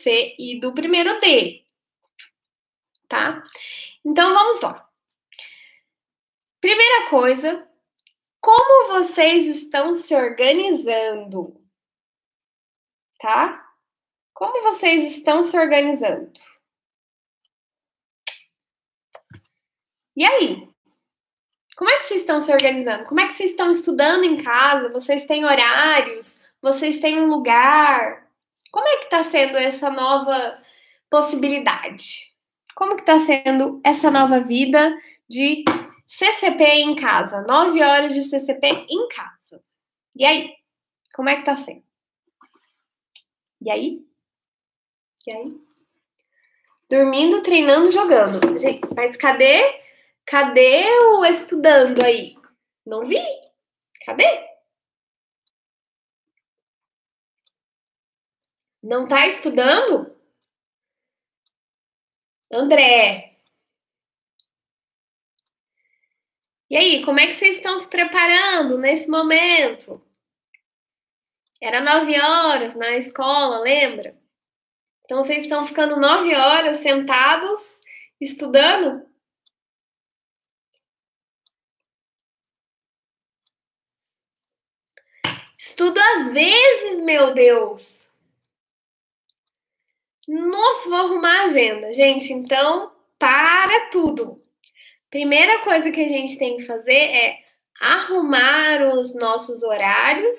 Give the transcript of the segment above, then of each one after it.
C e do primeiro D, tá? Então, vamos lá. Primeira coisa, como vocês estão se organizando, tá? Como vocês estão se organizando? E aí? Como é que vocês estão se organizando? Como é que vocês estão estudando em casa? Vocês têm horários? Vocês têm um lugar? Como é que está sendo essa nova possibilidade? Como que está sendo essa nova vida de CCP em casa? 9 horas de CCP em casa. E aí? Como é que tá sendo? E aí? E aí? Dormindo, treinando, jogando. Gente, mas cadê o estudando aí? Não vi. Cadê? Não tá estudando? André. E aí, como é que vocês estão se preparando nesse momento? Era 9 horas na escola, lembra? Então vocês estão ficando 9 horas sentados estudando? Estudo às vezes, meu Deus. Nossa, vou arrumar a agenda, gente. Então, para tudo. Primeira coisa que a gente tem que fazer é arrumar os nossos horários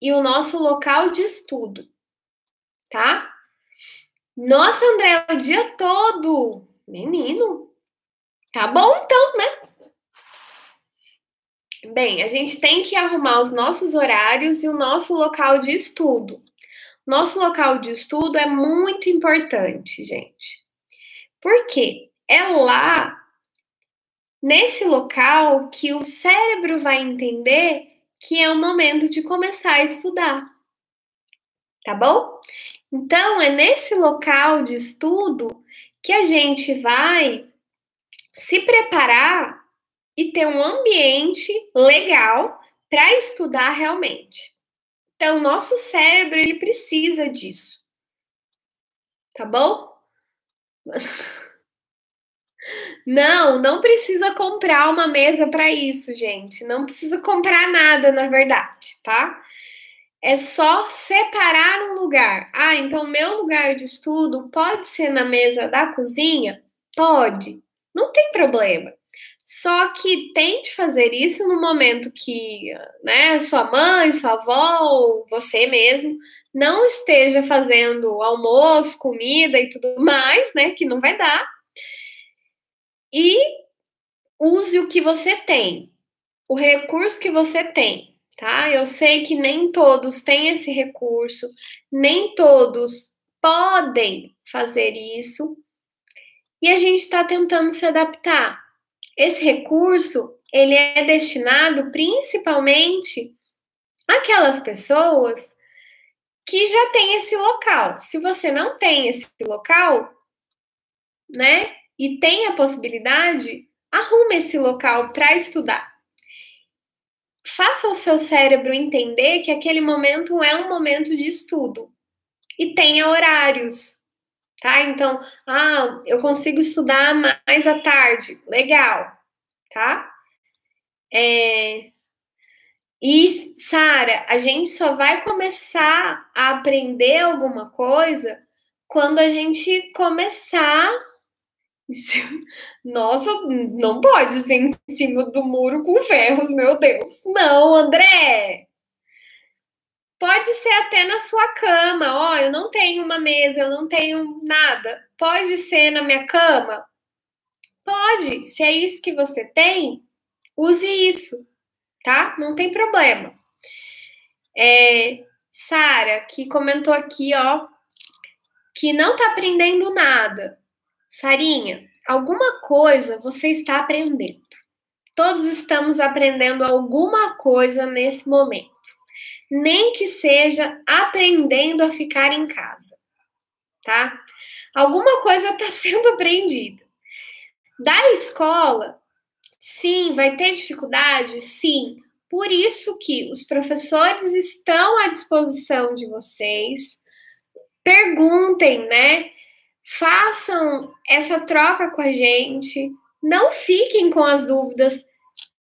e o nosso local de estudo, tá? Nossa, André, o dia todo. Menino, tá bom então, né? Bem, a gente tem que arrumar os nossos horários e o nosso local de estudo. Nosso local de estudo é muito importante, gente. Por quê? É lá, nesse local, que o cérebro vai entender que é o momento de começar a estudar. Tá bom? Então, é nesse local de estudo que a gente vai se preparar e ter um ambiente legal para estudar realmente. Então, nosso cérebro, ele precisa disso. Tá bom? Não precisa comprar uma mesa para isso, gente. Não precisa comprar nada, na verdade, tá? É só separar um lugar. Ah, então meu lugar de estudo pode ser na mesa da cozinha? Pode. Não tem problema. Só que tente fazer isso no momento que, né, sua mãe, sua avó, ou você mesmo não esteja fazendo almoço, comida e tudo mais, né, que não vai dar. E use o que você tem, o recurso que você tem, tá? Eu sei que nem todos têm esse recurso, nem todos podem fazer isso, e a gente está tentando se adaptar. Esse recurso, ele é destinado principalmente àquelas pessoas que já têm esse local. Se você não tem esse local, né, e tem a possibilidade, arrume esse local para estudar. Faça o seu cérebro entender que aquele momento é um momento de estudo e tenha horários, tá? Então, eu consigo estudar mais à tarde, legal, tá? E, Sara, a gente só vai começar a aprender alguma coisa quando a gente começar. Nossa, não pode ser em cima do muro com ferros, meu Deus. Não, André. Pode ser até na sua cama. Ó, eu não tenho uma mesa, eu não tenho nada. Pode ser na minha cama? Pode. Se é isso que você tem, use isso, tá? Não tem problema. Sara, que comentou aqui, ó, que não tá aprendendo nada. Sarinha, alguma coisa você está aprendendo. Todos estamos aprendendo alguma coisa nesse momento. Nem que seja aprendendo a ficar em casa, tá? Alguma coisa está sendo aprendida. Da escola, sim, vai ter dificuldade? Sim. Por isso que os professores estão à disposição de vocês perguntem, né? Façam essa troca com a gente. Não fiquem com as dúvidas.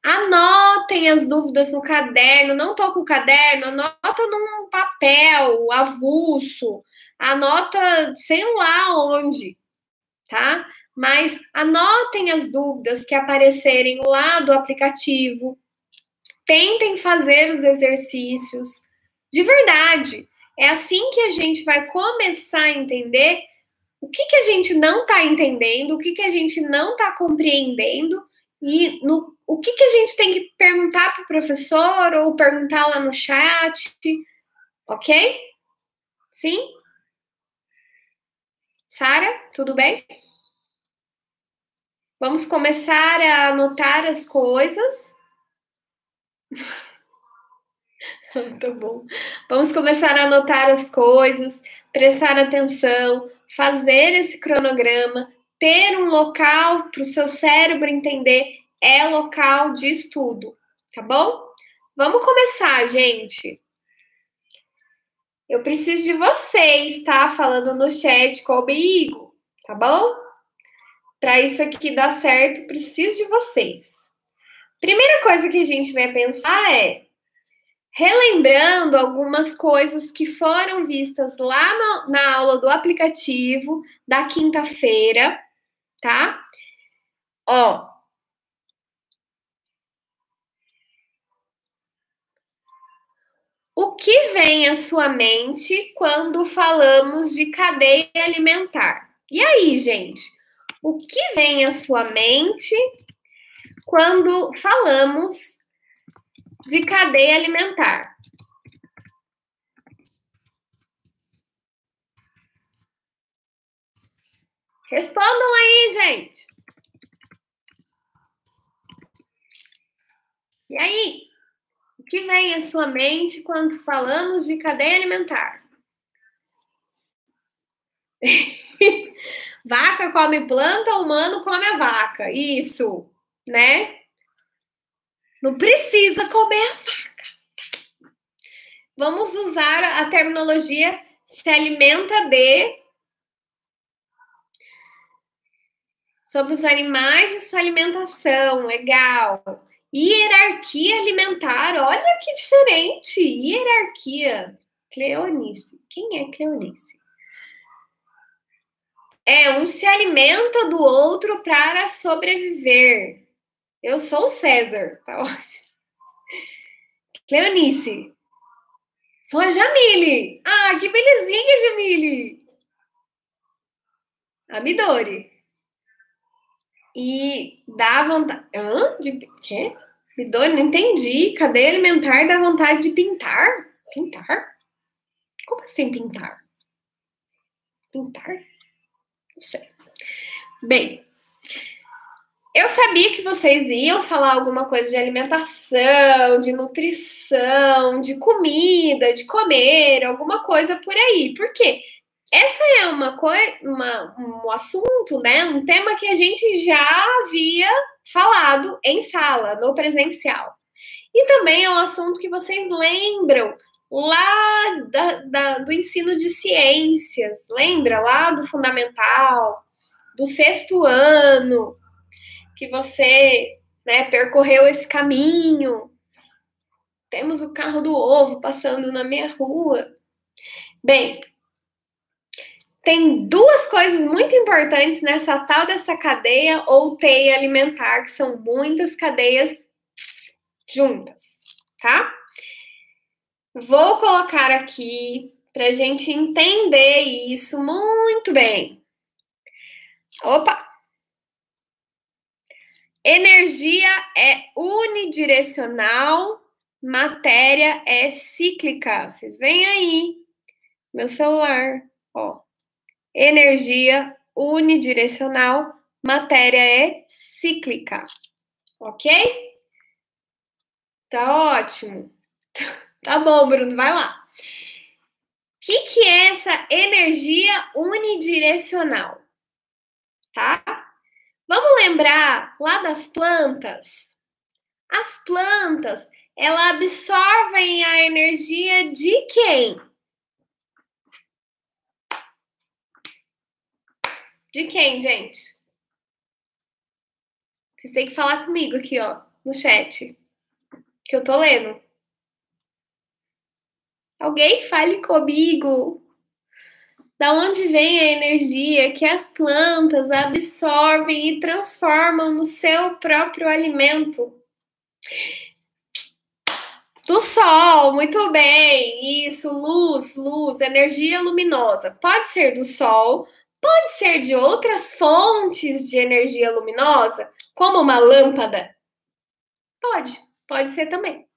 Anotem as dúvidas no caderno. Não tô com o caderno, anota num papel avulso. Anota, sei lá onde, tá? Mas anotem as dúvidas que aparecerem lá do aplicativo. Tentem fazer os exercícios. De verdade. É assim que a gente vai começar a entender o que a gente não está entendendo, o que a gente não está compreendendo e o que a gente tem que perguntar para o professor ou perguntar lá no chat, ok? Sim? Sara, tudo bem? Vamos começar a anotar as coisas. Tá bom. Vamos começar a anotar as coisas, prestar atenção, fazer esse cronograma, ter um local para o seu cérebro entender é local de estudo, tá bom? Vamos começar, gente. Eu preciso de vocês, tá? Falando no chat comigo, tá bom? Para isso aqui dar certo, preciso de vocês. Primeira coisa que a gente vai pensar é relembrando algumas coisas que foram vistas lá na aula do aplicativo da quinta-feira, tá? Ó. O que vem à sua mente quando falamos de cadeia alimentar? E aí, gente? O que vem à sua mente quando falamos de cadeia alimentar? Respondam aí, gente. E aí? O que vem à sua mente quando falamos de cadeia alimentar? Vaca come planta, humano come a vaca. Isso, né? Não precisa comer a vaca. Vamos usar a terminologia se alimenta de sobre os animais e sua alimentação. Legal. Hierarquia alimentar. Olha que diferente. Hierarquia. Cleonice. Quem é Cleonice? Um se alimenta do outro para sobreviver. Eu sou o César. Tá ótimo. Cleonice. Sou a Jamile. Ah, que belezinha, Jamile. A Midori. E dá vontade... De quê? Midori, não entendi. Cadeia alimentar dá vontade de pintar? Pintar? Como assim pintar? Pintar? Não sei. Bem, eu sabia que vocês iam falar alguma coisa de alimentação, de nutrição, de comida, de comer, alguma coisa por aí. Por quê? Essa é um assunto, né? Um tema que a gente já havia falado em sala, no presencial. E também é um assunto que vocês lembram lá do ensino de ciências. Lembra lá do fundamental, do sexto ano, que você, né, percorreu esse caminho. Temos o carro do ovo passando na minha rua. Bem, tem duas coisas muito importantes nessa tal dessa cadeia ou teia alimentar, que são muitas cadeias juntas, tá? Vou colocar aqui para a gente entender isso muito bem. Opa! Energia é unidirecional, matéria é cíclica. Vocês veem aí, meu celular, ó. Energia unidirecional, matéria é cíclica. Ok? Tá ótimo. Tá bom, Bruno, vai lá. O que é essa energia unidirecional? Tá? Vamos lembrar lá das plantas? As plantas, elas absorvem a energia de quem? De quem, gente? Vocês têm que falar comigo aqui, ó, no chat, que eu tô lendo. Alguém fale comigo. Da onde vem a energia que as plantas absorvem e transformam no seu próprio alimento? Do sol, muito bem. Isso, luz, energia luminosa. Pode ser do sol, pode ser de outras fontes de energia luminosa, como uma lâmpada. Pode ser também.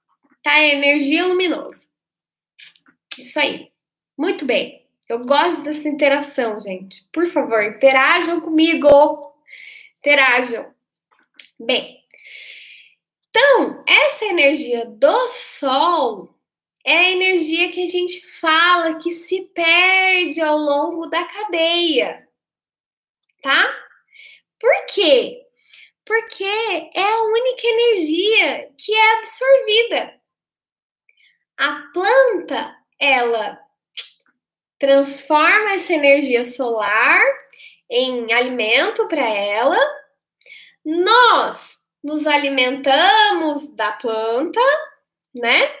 Tá? É energia luminosa. Isso aí. Muito bem. Eu gosto dessa interação, gente. Por favor, interajam comigo. Interajam. Bem, então, essa energia do Sol é a energia que a gente fala que se perde ao longo da cadeia, tá? Por quê? Porque é a única energia que é absorvida. A planta, ela transforma essa energia solar em alimento para ela. Nós nos alimentamos da planta, né?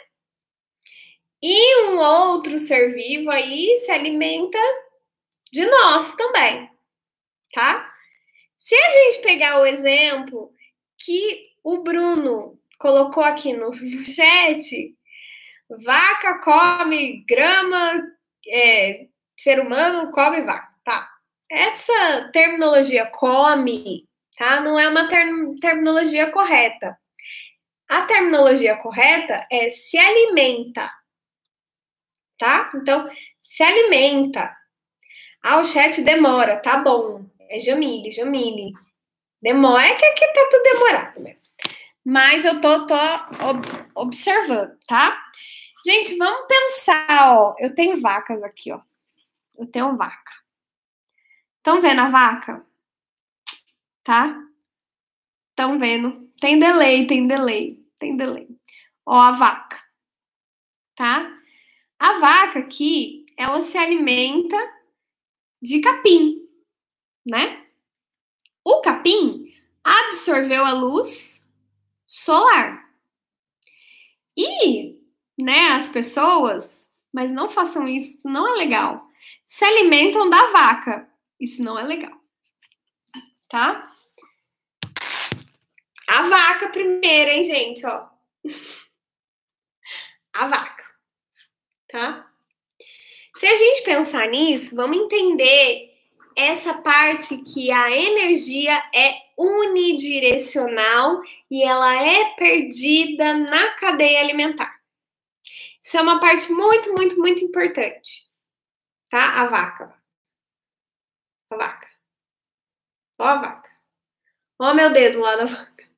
E um outro ser vivo aí se alimenta de nós também, tá? Se a gente pegar o exemplo que o Bruno colocou aqui no chat, vaca come grama, ser humano come vaca, tá? Essa terminologia come, tá? Não é uma terminologia correta. A terminologia correta é se alimenta, tá? Então, se alimenta. Ah, o chat demora, tá bom. É Jamile. Demora, é que aqui tá tudo demorado, né? Mas eu tô observando, tá? Gente, vamos pensar, ó. Eu tenho vacas aqui, ó. Eu tenho vaca. Estão vendo a vaca? Tá? Estão vendo? Tem delay. Ó, a vaca, tá? A vaca aqui, ela se alimenta de capim, né? O capim absorveu a luz solar. E, né, as pessoas, mas não façam isso não é legal, se alimentam da vaca. Isso não é legal, tá? A vaca primeiro, hein, gente, ó. A vaca, tá? Se a gente pensar nisso, vamos entender essa parte que a energia é unidirecional e ela é perdida na cadeia alimentar. Isso é uma parte muito importante, tá? A vaca. A vaca. Ó a vaca. Ó meu dedo lá na vaca.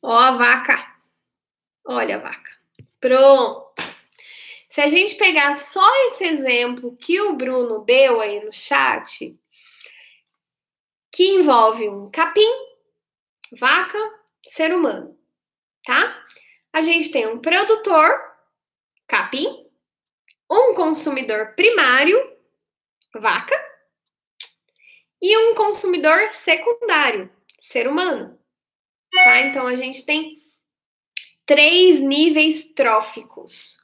Ó a vaca. Olha a vaca. Pronto. Se a gente pegar só esse exemplo que o Bruno deu aí no chat, que envolve um capim, vaca, ser humano, tá? A gente tem um produtor, capim, um consumidor primário, vaca, e um consumidor secundário, ser humano, tá? Então a gente tem 3 níveis tróficos,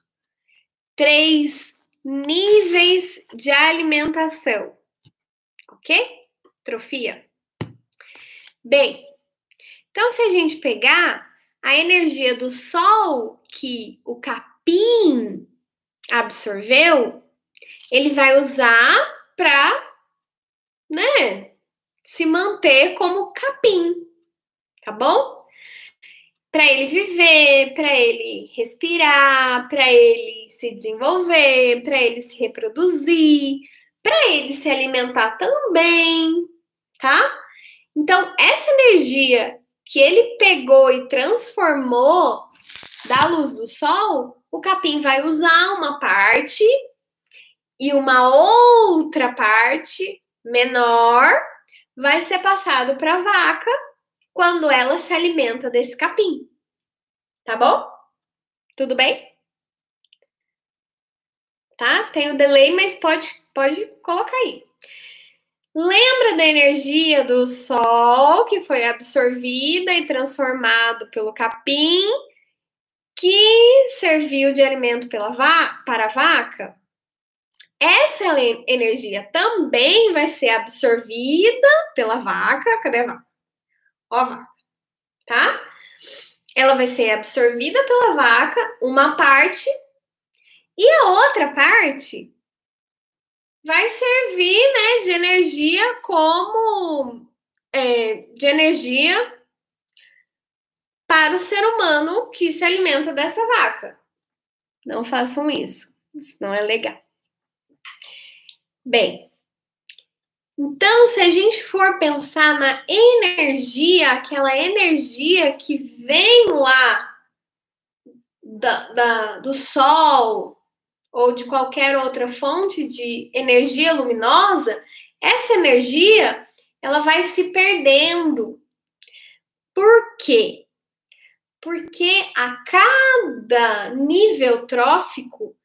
3 níveis de alimentação, ok? Trofia. Bem, então se a gente pegar a energia do sol que o capim absorveu, ele vai usar para, né, se manter como capim, tá bom? Para ele viver, para ele respirar, para ele se desenvolver, para ele se reproduzir, para ele se alimentar também, tá? Então, essa energia que ele pegou e transformou da luz do sol, o capim vai usar uma parte e uma outra parte menor vai ser passado para a vaca quando ela se alimenta desse capim. Tá bom? Tudo bem? Tá? Tem o delay, mas pode colocar aí. Lembra da energia do sol que foi absorvida e transformado pelo capim, que serviu de alimento para a vaca? Essa energia também vai ser absorvida pela vaca. Cadê a vaca? Ó a vaca, tá? Ela vai ser absorvida pela vaca, uma parte, e a outra parte vai servir, né, de energia de energia para o ser humano que se alimenta dessa vaca. Não façam isso. Isso não é legal. Bem, então, se a gente for pensar na energia, aquela energia que vem lá do sol ou de qualquer outra fonte de energia luminosa, essa energia ela vai se perdendo. Por quê? Porque a cada nível trófico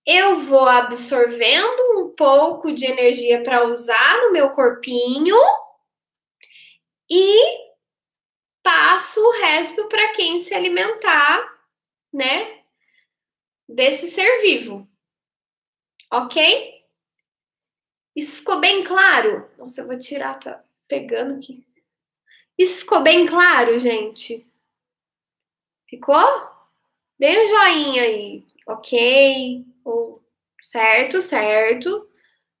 eu vou absorvendo um pouco de energia para usar no meu corpinho e passo o resto para quem se alimentar, né, desse ser vivo. Ok? Isso ficou bem claro? Nossa, eu vou tirar, tá pegando aqui. Isso ficou bem claro, gente? Ficou? Dê um joinha aí. Ok? Ou certo, certo.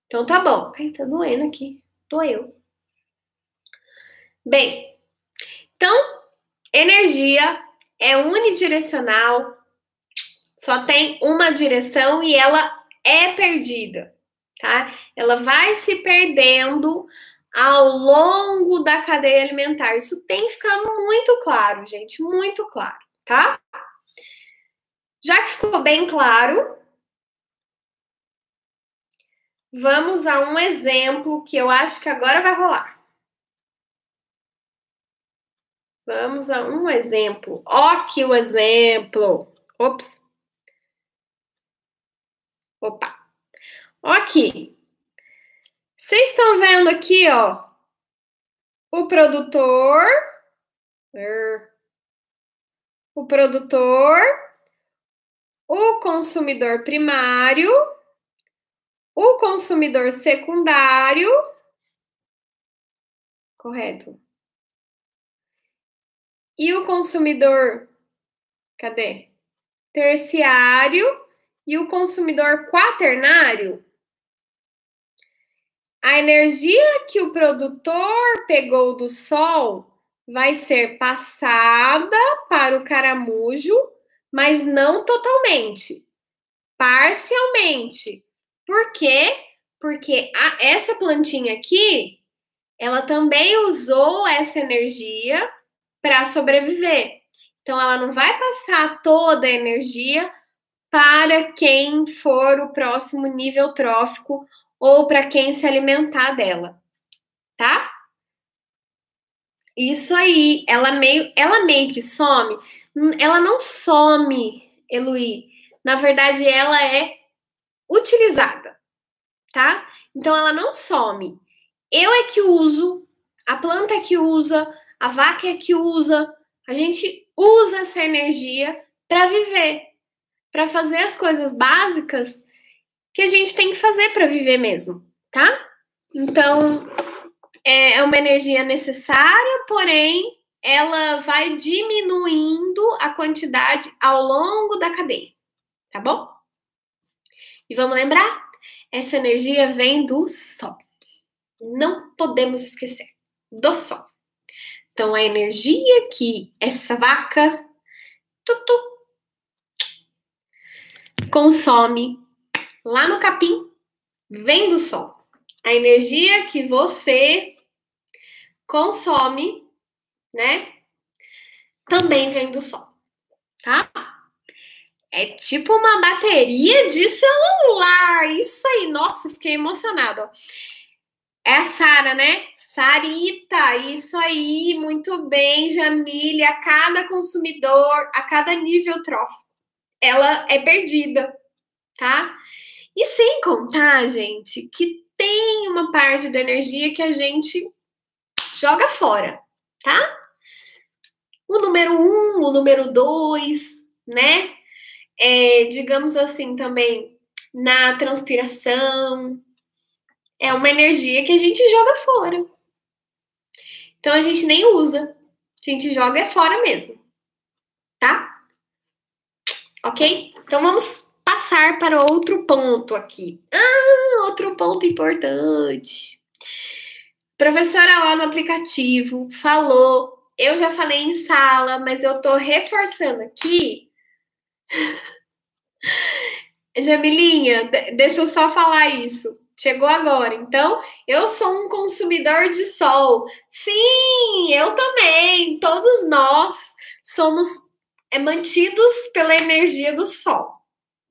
Então tá bom. Ai, tá doendo aqui. Doeu. Bem, então, energia é unidirecional, só tem uma direção e ela é perdida, tá? Ela vai se perdendo ao longo da cadeia alimentar. Isso tem que ficar muito claro, gente, muito claro, tá? Já que ficou bem claro, vamos a um exemplo que eu acho que agora vai rolar. Vamos a um exemplo. Ó, aqui o exemplo. Ops. Opa. Ó aqui. Vocês estão vendo aqui, ó, o produtor, o consumidor primário, o consumidor secundário, correto? E o consumidor, cadê? Terciário e o consumidor quaternário. A energia que o produtor pegou do sol vai ser passada para o caramujo, mas não totalmente, parcialmente. Por quê? Porque essa plantinha aqui, ela também usou essa energia para sobreviver. Então, ela não vai passar toda a energia para quem for o próximo nível trófico ou para quem se alimentar dela, tá? Isso aí, ela meio que some. Ela não some, Eloy. Na verdade, ela é utilizada, tá? Então, ela não some. Eu é que uso, a planta é que usa, a vaca é que usa. A gente usa essa energia para viver, para fazer as coisas básicas que a gente tem que fazer para viver mesmo, tá? Então, é uma energia necessária, porém, ela vai diminuindo a quantidade ao longo da cadeia, tá bom? E vamos lembrar? Essa energia vem do sol. Não podemos esquecer do sol. Então, a energia que essa vaca consome lá no capim vem do sol. A energia que você consome, né, também vem do sol, tá? É tipo uma bateria de celular. Isso aí, nossa, fiquei emocionada. É a Sara, né? Sarita, isso aí, muito bem, Jamília. A cada consumidor, a cada nível trófico, ela é perdida, tá? E sem contar, gente, que tem uma parte da energia que a gente joga fora, tá? O número 1, o número 2, né? Digamos assim também, na transpiração, é uma energia que a gente joga fora. Então a gente nem usa, a gente joga fora mesmo, tá? Ok? Então vamos passar para outro ponto aqui. Outro ponto importante. Professora lá no aplicativo falou, eu já falei em sala, mas eu tô reforçando aqui. Jamilinha, deixa eu só falar isso. Chegou agora. Então, eu sou um consumidor de sol. Sim, eu também. Todos nós somos mantidos pela energia do sol,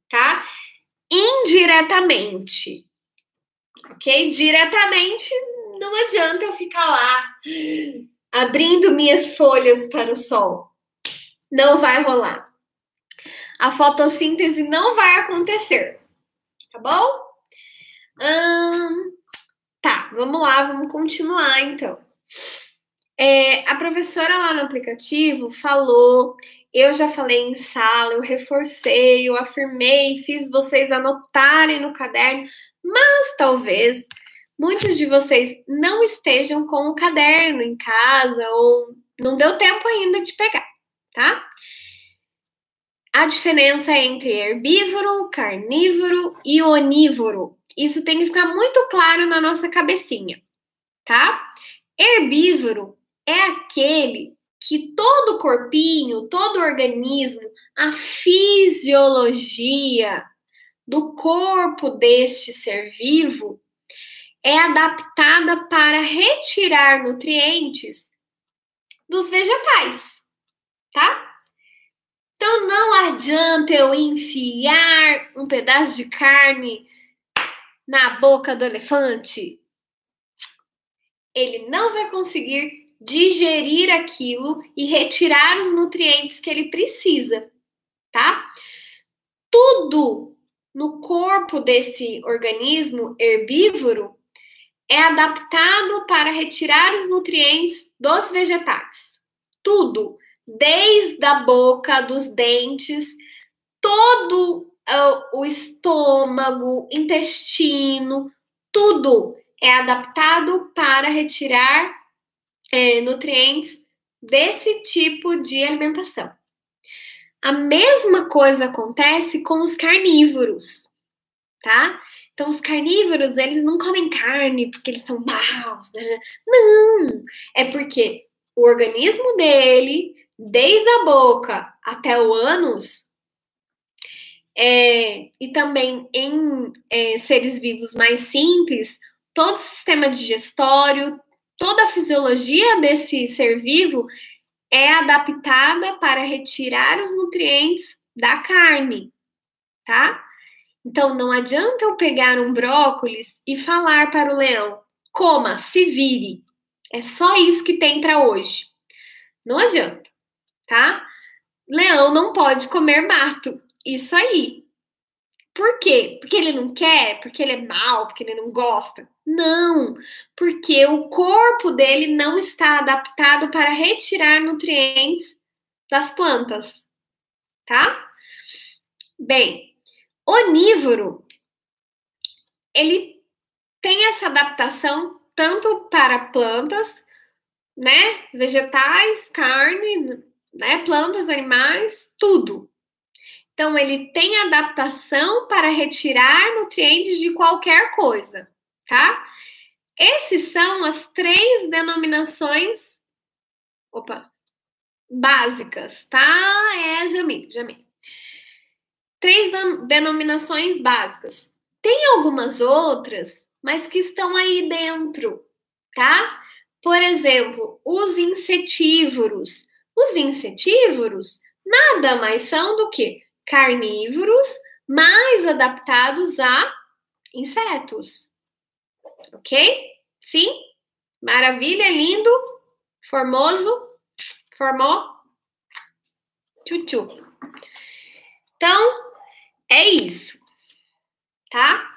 tá? Indiretamente, ok? Diretamente, não adianta eu ficar lá abrindo minhas folhas para o sol. Não vai rolar. A fotossíntese não vai acontecer, tá bom? Tá, vamos lá, vamos continuar então. A professora lá no aplicativo falou, eu já falei em sala, eu reforcei, eu afirmei, fiz vocês anotarem no caderno, mas talvez muitos de vocês não estejam com o caderno em casa ou não deu tempo ainda de pegar, tá? A diferença entre herbívoro, carnívoro e onívoro. Isso tem que ficar muito claro na nossa cabecinha, tá? Herbívoro é aquele que todo corpinho, todo organismo, a fisiologia do corpo deste ser vivo é adaptada para retirar nutrientes dos vegetais, tá? Então não adianta eu enfiar um pedaço de carne na boca do elefante. Ele não vai conseguir digerir aquilo e retirar os nutrientes que ele precisa, tá? Tudo no corpo desse organismo herbívoro é adaptado para retirar os nutrientes dos vegetais. Tudo, desde a boca, dos dentes, todo o estômago, intestino, tudo é adaptado para retirar nutrientes desse tipo de alimentação. A mesma coisa acontece com os carnívoros, tá? Então, os carnívoros, eles não comem carne porque eles são maus, né? Não! É porque o organismo dele, desde a boca até o ânus, e também em seres vivos mais simples, todo o sistema digestório, toda a fisiologia desse ser vivo é adaptada para retirar os nutrientes da carne, tá? Então, não adianta eu pegar um brócolis e falar para o leão, coma, se vire. É só isso que tem para hoje. Não adianta, tá? Leão não pode comer mato. Isso aí. Por quê? Porque ele não quer? Porque ele é mau? Porque ele não gosta? Não, porque o corpo dele não está adaptado para retirar nutrientes das plantas, tá? Bem, onívoro, ele tem essa adaptação tanto para plantas, né? Vegetais, carne, né? Plantas, animais, tudo. Então, ele tem adaptação para retirar nutrientes de qualquer coisa, tá? Esses são as 3 denominações, básicas, tá? Jamil. 3 denominações básicas. Tem algumas outras, mas que estão aí dentro, tá? Por exemplo, os insetívoros. Os insetívoros nada mais são do que carnívoros mais adaptados a insetos. Ok? Sim? Maravilha, lindo, formoso, formou, tchutchu. Então, é isso, tá?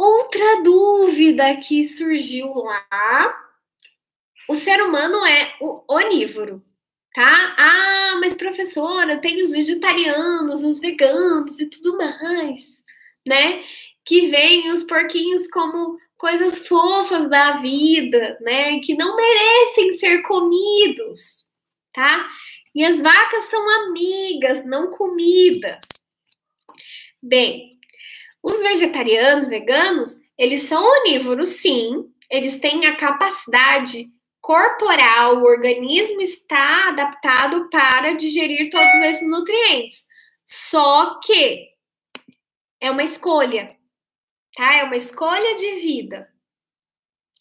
Outra dúvida que surgiu lá, o ser humano é onívoro, tá? Ah, mas professora, tem os vegetarianos, os veganos e tudo mais, né? Que veem os porquinhos como coisas fofas da vida, né? Que não merecem ser comidos, tá? E as vacas são amigas, não comida. Bem, os vegetarianos, veganos, eles são onívoros, sim. Eles têm a capacidade corporal, o organismo está adaptado para digerir todos esses nutrientes. Só que é uma escolha, tá? É uma escolha de vida.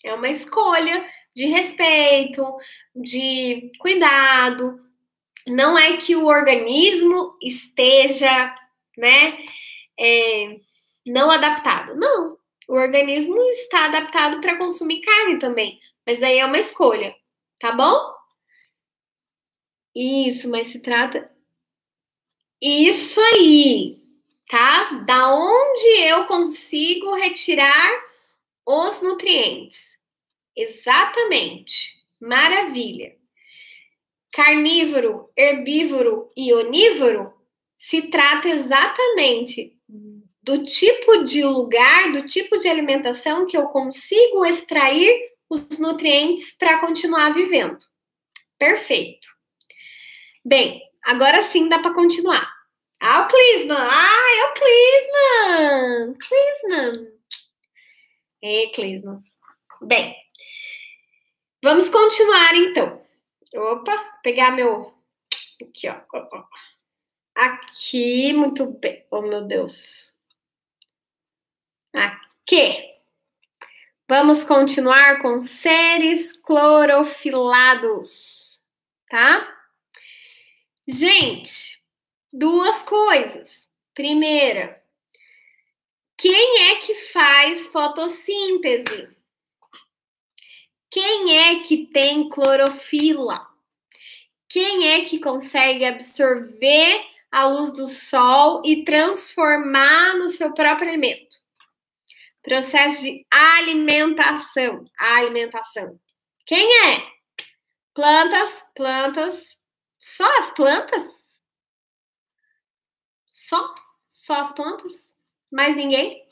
É uma escolha de respeito, de cuidado. Não é que o organismo esteja, né, não adaptado. Não. O organismo está adaptado para consumir carne também. Mas daí é uma escolha, tá bom? Isso, mas se trata. Isso aí, tá? Da onde eu consigo retirar os nutrientes? Exatamente. Maravilha. Carnívoro, herbívoro e onívoro se trata exatamente do tipo de lugar, do tipo de alimentação que eu consigo extrair os nutrientes para continuar vivendo. Perfeito. Bem, agora sim dá para continuar. Ah, o Clisman! Ah, é o Clisman! Clisman! Clisman. Bem, vamos continuar então. Opa, pegar meu... Aqui, ó. Aqui, muito bem. Oh, meu Deus. Aqui. Vamos continuar com seres clorofilados, tá? Gente, duas coisas. Primeira, quem é que faz fotossíntese? Quem é que tem clorofila? Quem é que consegue absorver a luz do sol e transformar no seu próprio alimento? Processo de alimentação. Alimentação. Quem é? Plantas. Só as plantas? Só as plantas? Mais ninguém?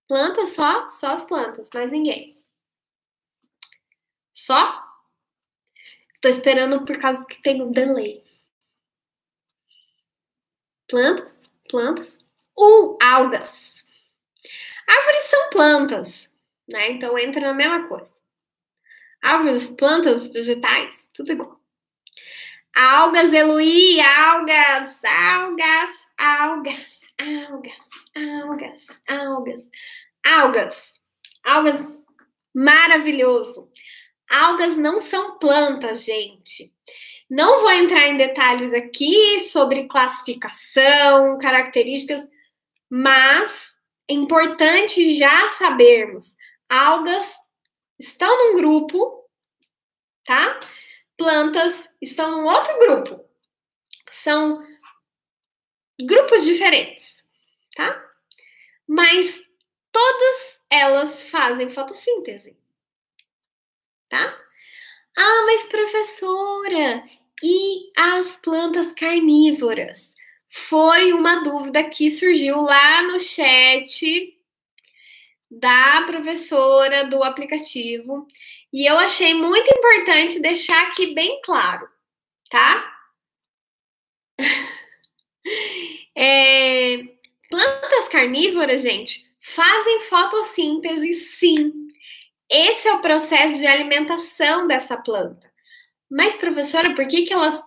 Plantas só as plantas, mais ninguém. Só? Tô esperando por causa que tem um delay. Plantas. Algas. Árvores são plantas, né? Então entra na mesma coisa. Árvores, plantas, vegetais, tudo igual. Algas, Eloy, algas. Algas, maravilhoso. Algas não são plantas, gente. Não vou entrar em detalhes aqui sobre classificação, características, mas é importante já sabermos. Algas estão num grupo, tá? Plantas estão num outro grupo. São grupos diferentes, tá? Mas todas elas fazem fotossíntese, tá? Ah, mas professora, e as plantas carnívoras? Foi uma dúvida que surgiu lá no chat da professora do aplicativo e eu achei muito importante deixar aqui bem claro, tá? Plantas carnívoras, gente, fazem fotossíntese, sim. Esse é o processo de alimentação dessa planta. Mas, professora, por que elas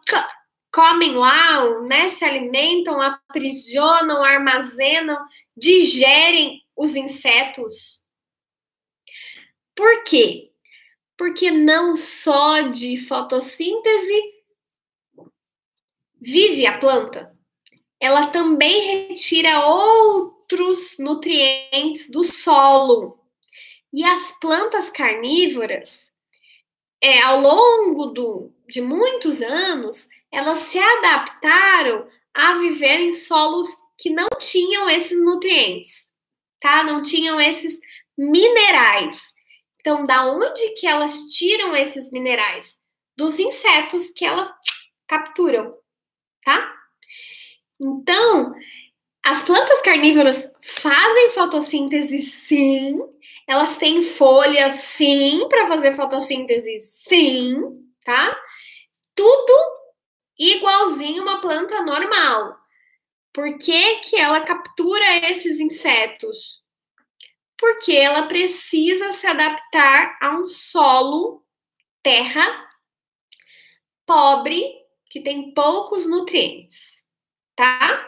comem lá, né? Se alimentam, aprisionam, armazenam, digerem os insetos? Por quê? Porque não só de fotossíntese vive a planta, ela também retira outros nutrientes do solo. E as plantas carnívoras, ao longo de muitos anos, elas se adaptaram a viver em solos que não tinham esses nutrientes, tá? Não tinham esses minerais. Então, da onde que elas tiram esses minerais? Dos insetos que elas capturam, tá? Então, as plantas carnívoras fazem fotossíntese, sim. Elas têm folhas, sim, para fazer fotossíntese, sim, tá? Tudo igualzinho uma planta normal. Por que que ela captura esses insetos? Porque ela precisa se adaptar a um solo, terra, pobre, que tem poucos nutrientes, tá?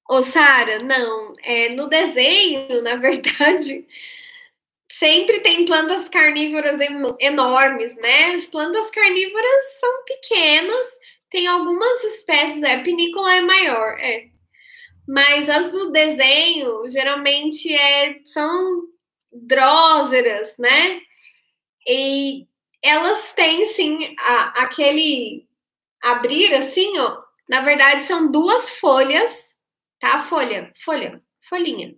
Ô, Sara, não. No desenho, na verdade, sempre tem plantas carnívoras enormes, né? As plantas carnívoras são pequenas, tem algumas espécies, pinícola é maior, mas as do desenho geralmente são dróseras, né? E elas têm sim aquele abrir assim, ó. Na verdade, são duas folhas, tá? Folhinha,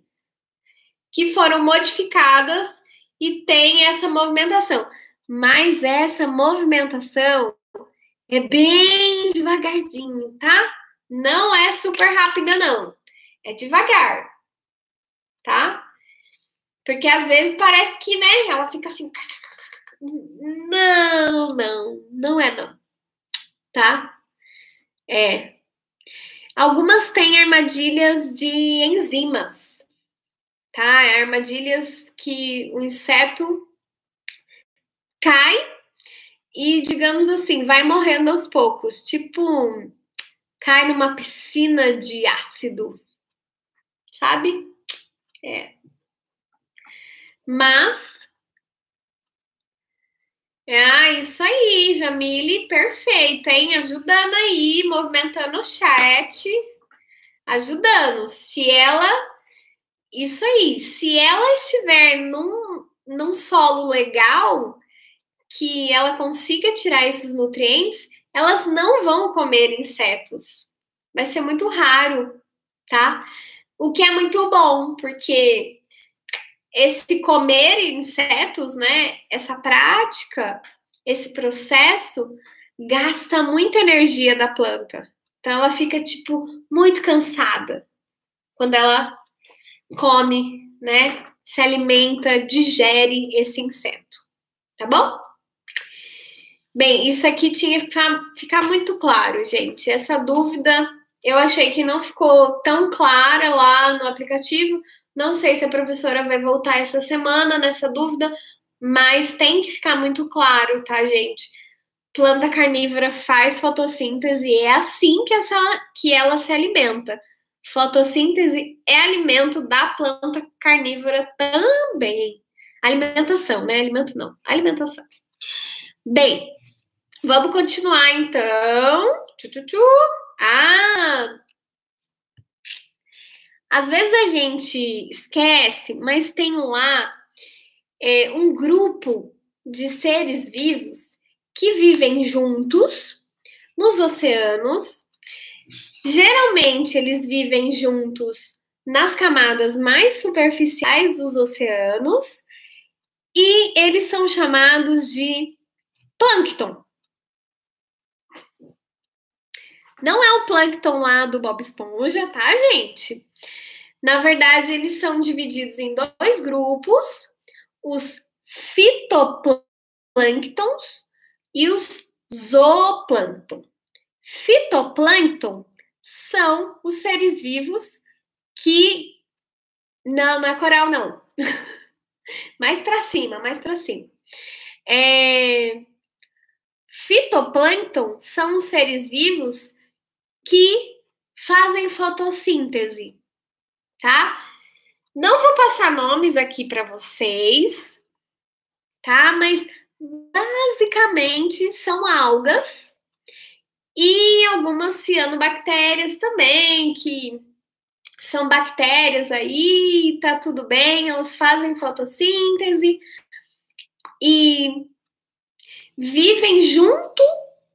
que foram modificadas e tem essa movimentação. Mas essa movimentação é bem devagarzinho, tá? Não é super rápida, não. É devagar, tá? Porque às vezes parece que, né, ela fica assim. Não é não, tá? Algumas têm armadilhas de enzimas, tá? Armadilhas que o inseto cai e, digamos assim, vai morrendo aos poucos. Tipo, cai numa piscina de ácido, sabe? Mas, isso aí, Jamile, perfeito, hein? Ajudando aí, movimentando o chat, ajudando. Isso aí, se ela estiver num solo legal, que ela consiga tirar esses nutrientes, elas não vão comer insetos. Vai ser muito raro, tá? O que é muito bom, porque esse comer insetos, né? Essa prática, esse processo, gasta muita energia da planta. Então ela fica, tipo, muito cansada quando ela come, né? Se alimenta, digere esse inseto. Tá bom? Bem, isso aqui tinha que ficar muito claro, gente. Essa dúvida eu achei que não ficou tão clara lá no aplicativo. Não sei se a professora vai voltar essa semana nessa dúvida, mas tem que ficar muito claro, tá, gente? Planta carnívora faz fotossíntese e é assim que ela se alimenta. Fotossíntese é alimento da planta carnívora também. Alimentação, né? Alimento não. Alimentação. Bem, vamos continuar então. Às vezes a gente esquece, mas tem lá um grupo de seres vivos que vivem juntos nos oceanos. Geralmente eles vivem juntos nas camadas mais superficiais dos oceanos e eles são chamados de plâncton. Não é o plâncton lá do Bob Esponja, tá, gente? Na verdade, eles são divididos em dois grupos, os fitoplânctons e os zooplâncton. Fitoplâncton são os seres vivos que... Não é coral, não. Mais para cima. Fitoplâncton são os seres vivos que fazem fotossíntese, tá? Não vou passar nomes aqui para vocês, tá? Mas basicamente são algas e algumas cianobactérias também, que são bactérias aí, tá tudo bem, elas fazem fotossíntese e vivem junto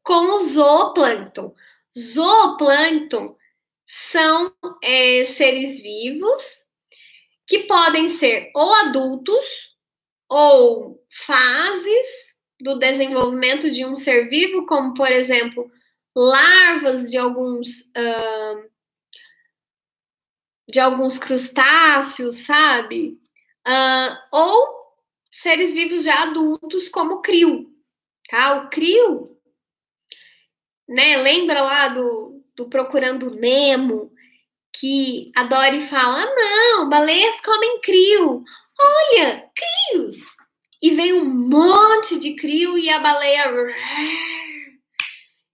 com o zooplâncton. Zooplâncton são seres vivos que podem ser ou adultos ou fases do desenvolvimento de um ser vivo, como, por exemplo, larvas de alguns crustáceos, sabe? Ou seres vivos já adultos, como o crio, tá? O crio, né? Lembra lá do Procurando Nemo, que a Dory fala: ah, não, baleias comem crio. Olha, crios! E vem um monte de crio e a baleia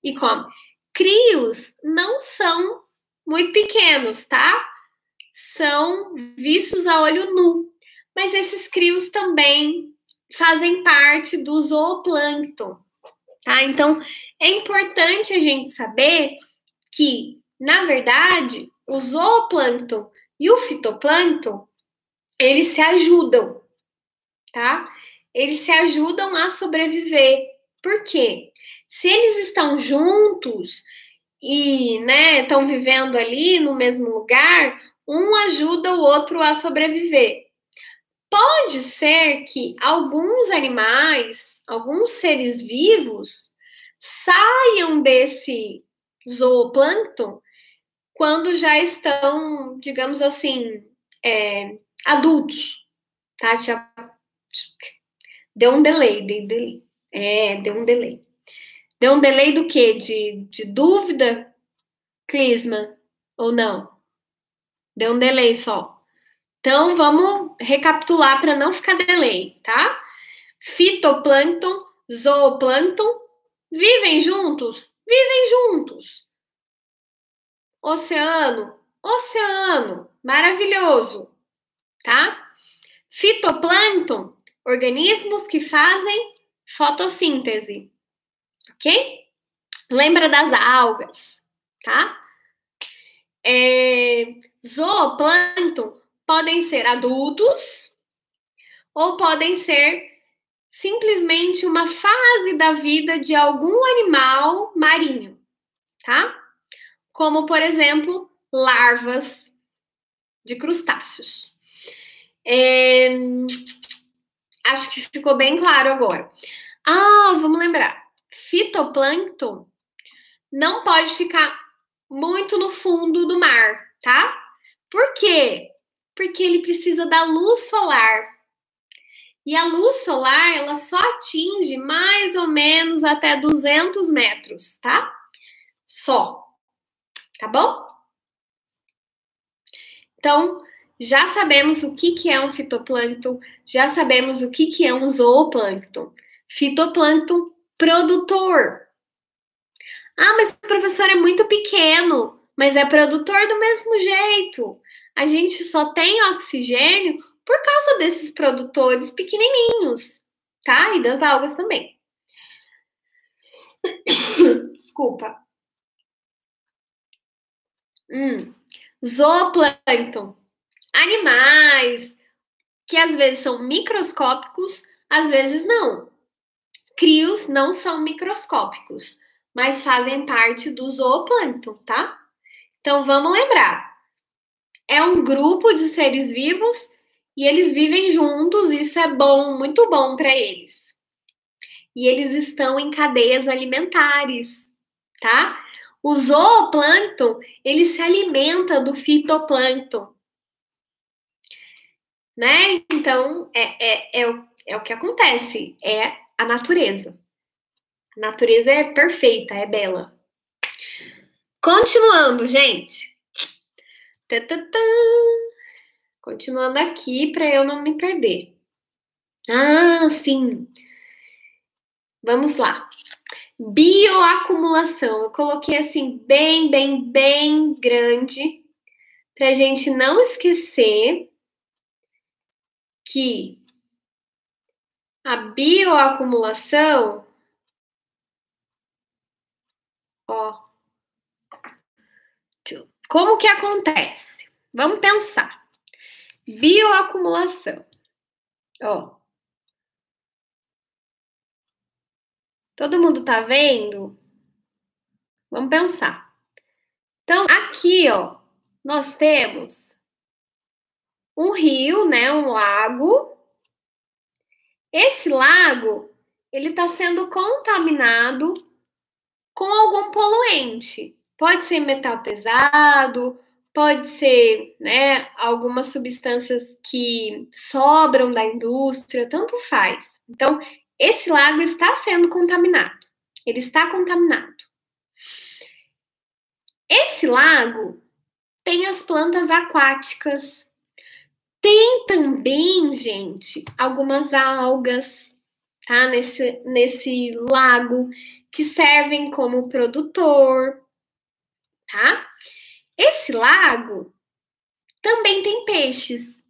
e come. Crios não são muito pequenos, tá? São vistos a olho nu. Mas esses crios também fazem parte do zooplâncton, tá? Então, é importante a gente saber que, na verdade, o zooplâncton e o fitoplâncton, eles se ajudam, tá? Eles se ajudam a sobreviver. Por quê? Se eles estão juntos e, né, estão vivendo ali no mesmo lugar, um ajuda o outro a sobreviver. Pode ser que alguns animais, alguns seres vivos, saiam desse zooplâncton quando já estão, digamos assim, adultos, tá? Já deu um delay, deu um delay. Deu um delay do quê? De dúvida, Clisma? Ou não? Deu um delay só. Então, vamos recapitular para não ficar delay, tá? Fitoplâncton, zooplâncton, vivem juntos? Vivem juntos. Oceano, oceano, maravilhoso, tá? Fitoplâncton, organismos que fazem fotossíntese, ok? Lembra das algas, tá? Zooplâncton podem ser adultos ou podem ser simplesmente uma fase da vida de algum animal marinho, tá? Como, por exemplo, larvas de crustáceos. Acho que ficou bem claro agora. Vamos lembrar. Fitoplâncton não pode ficar muito no fundo do mar, tá? Por quê? Porque ele precisa da luz solar. E a luz solar, ela só atinge mais ou menos até 200 metros, tá? Só. Tá bom? Então, já sabemos o que é um fitoplâncton, já sabemos o que é um zooplâncton. Fitoplâncton produtor. Mas o professor é muito pequeno, mas é produtor do mesmo jeito. A gente só tem oxigênio por causa desses produtores pequenininhos, tá? E das algas também. Desculpa. Zooplâncton. Animais que às vezes são microscópicos, às vezes não. Crios não são microscópicos, mas fazem parte do zooplâncton, tá? Então vamos lembrar. É um grupo de seres vivos e eles vivem juntos, isso é bom, muito bom para eles. E eles estão em cadeias alimentares, tá? O zooplâncton, ele se alimenta do fitoplâncton, né? Então, é o que acontece, é a natureza. A natureza é perfeita, é bela. Continuando, gente. Continuando aqui para eu não me perder. Sim. Vamos lá. Bioacumulação. Eu coloquei assim bem, bem, bem grande para a gente não esquecer que a bioacumulação, como que acontece? Vamos pensar. Bioacumulação. Todo mundo tá vendo? Vamos pensar. Então, Aqui, ó, nós temos um rio, né, um lago. Esse lago, ele está sendo contaminado com algum poluente. Pode ser metal pesado, pode ser, né, algumas substâncias que sobram da indústria, tanto faz. Então, esse lago está sendo contaminado. Ele está contaminado. Esse lago tem as plantas aquáticas. Tem também, gente, algumas algas, tá? Nesse lago que servem como produtor, tá? Esse lago também tem peixes.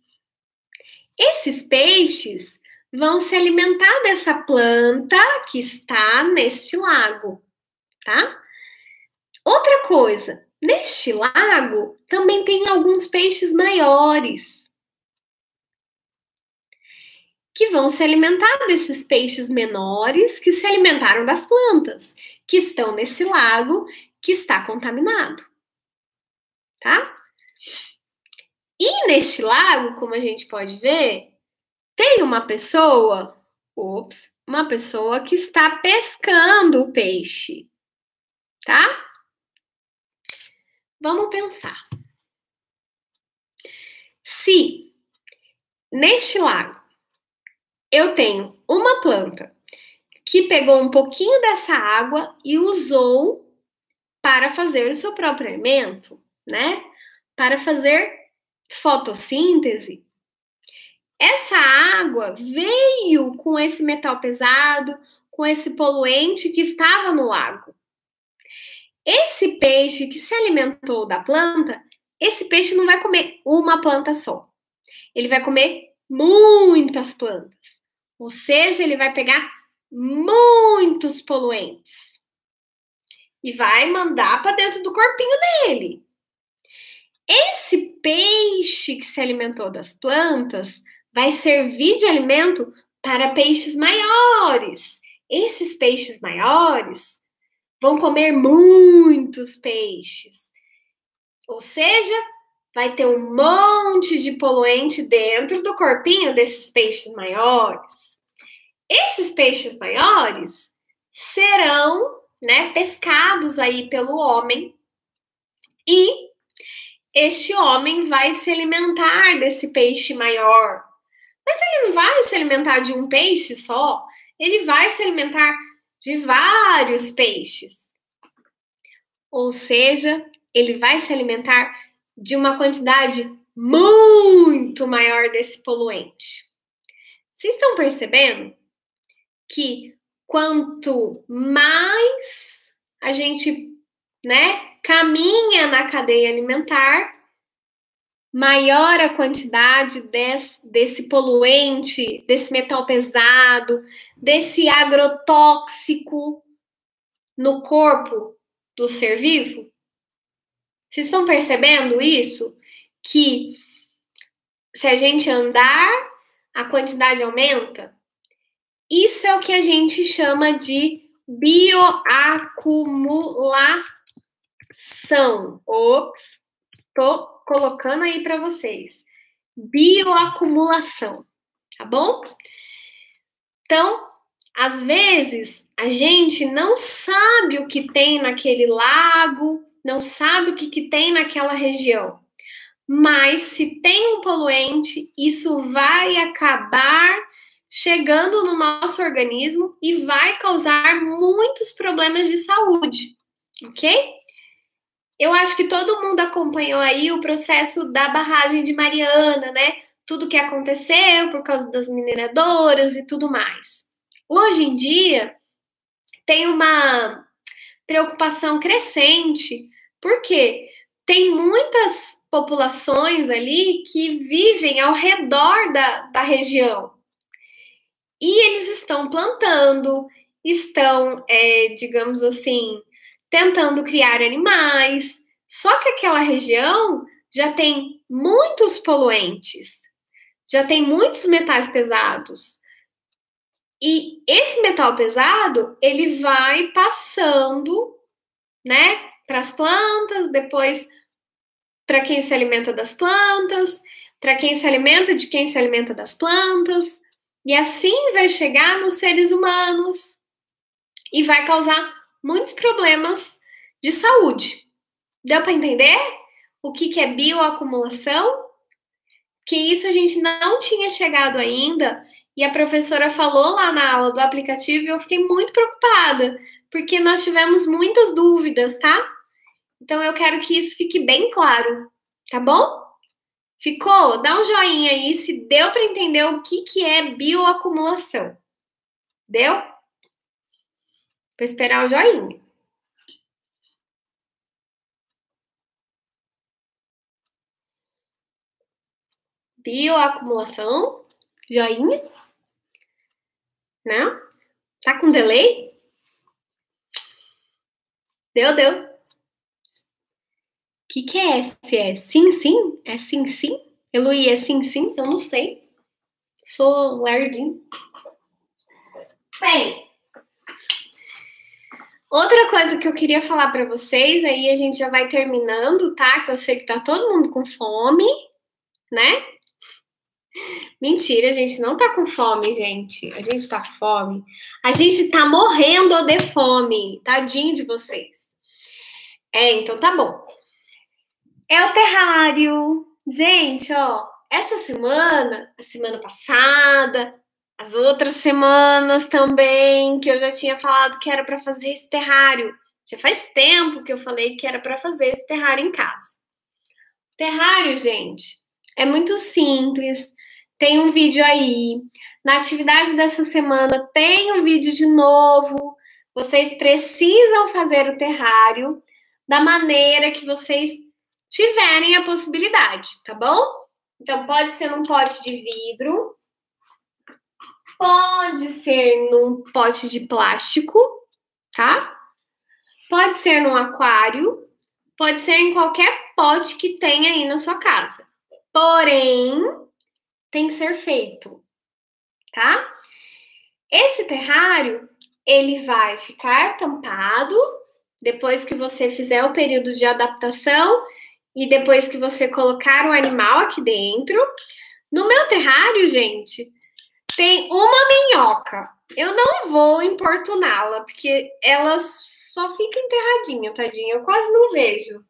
Esses peixes vão se alimentar dessa planta que está neste lago, tá? Outra coisa, neste lago também tem alguns peixes maiores que vão se alimentar desses peixes menores que se alimentaram das plantas que estão nesse lago que está contaminado, tá? E neste lago, como a gente pode ver, tem uma pessoa que está pescando o peixe, tá? Vamos pensar. Se neste lago eu tenho uma planta que pegou um pouquinho dessa água e usou para fazer o seu próprio alimento, né? Para fazer fotossíntese. Essa água veio com esse metal pesado, com esse poluente que estava no lago. Esse peixe que se alimentou da planta, esse peixe não vai comer uma planta só. Ele vai comer muitas plantas. Ou seja, ele vai pegar muitos poluentes e vai mandar para dentro do corpinho dele. Esse peixe que se alimentou das plantas vai servir de alimento para peixes maiores. Esses peixes maiores vão comer muitos peixes. Ou seja, vai ter um monte de poluente dentro do corpinho desses peixes maiores. Esses peixes maiores serão, né, pescados aí pelo homem e este homem vai se alimentar desse peixe maior. Mas ele não vai se alimentar de um peixe só, ele vai se alimentar de vários peixes. Ou seja, ele vai se alimentar de uma quantidade muito maior desse poluente. Vocês estão percebendo que quanto mais a gente, né, caminha na cadeia alimentar, maior a quantidade desse poluente, desse metal pesado, desse agrotóxico no corpo do ser vivo? Vocês estão percebendo isso? Que se a gente andar, a quantidade aumenta? Isso é o que a gente chama de bioacumulação. Ops, tô colocando aí para vocês. Bioacumulação, tá bom? Então, às vezes, a gente não sabe o que tem naquele lago, não sabe o que tem naquela região. Mas se tem um poluente, isso vai acabar chegando no nosso organismo e vai causar muitos problemas de saúde, ok? Eu acho que todo mundo acompanhou aí o processo da barragem de Mariana, né? Tudo que aconteceu por causa das mineradoras e tudo mais. Hoje em dia, tem uma preocupação crescente, porque tem muitas populações ali que vivem ao redor da região. E eles estão plantando, estão, digamos assim, tentando criar animais. Só que aquela região já tem muitos poluentes, já tem muitos metais pesados. E esse metal pesado, ele vai passando, né, para as plantas, depois para quem se alimenta das plantas, para quem se alimenta de quem se alimenta das plantas, e assim vai chegar nos seres humanos e vai causar muitos problemas de saúde. Deu para entender o que é bioacumulação? Que isso a gente não tinha chegado ainda, e a professora falou lá na aula do aplicativo e eu fiquei muito preocupada, porque nós tivemos muitas dúvidas, tá? Então eu quero que isso fique bem claro, tá bom? Ficou? Dá um joinha aí se deu para entender o que é bioacumulação. Deu? Vou esperar o joinha. Bioacumulação? Joinha? Não? Tá com delay? Deu. O que é esse? É sim, sim? É sim, sim? Eloy, é sim, sim? Eu não sei. Sou lerdinho. Bem, outra coisa que eu queria falar para vocês, aí a gente já vai terminando, tá? Que eu sei que tá todo mundo com fome, né? Mentira, a gente não tá com fome, gente. A gente tá com fome. A gente tá morrendo de fome. Tadinho de vocês. Então tá bom. É o terrário. Gente, ó, essa semana, a semana passada, as outras semanas também, que eu já tinha falado que era para fazer esse terrário. Já faz tempo que eu falei que era para fazer esse terrário em casa. Terrário, gente, é muito simples. Tem um vídeo aí. Na atividade dessa semana tem um vídeo de novo. Vocês precisam fazer o terrário da maneira que vocês tiverem a possibilidade, tá bom? Então, pode ser num pote de vidro, pode ser num pote de plástico, tá? Pode ser num aquário, pode ser em qualquer pote que tenha aí na sua casa. Porém, tem que ser feito, tá? Esse terrário, ele vai ficar tampado depois que você fizer o período de adaptação e depois que você colocar o animal aqui dentro. No meu terrário, gente, tem uma minhoca. Eu não vou importuná-la, porque ela só fica enterradinha, tadinha. Eu quase não vejo.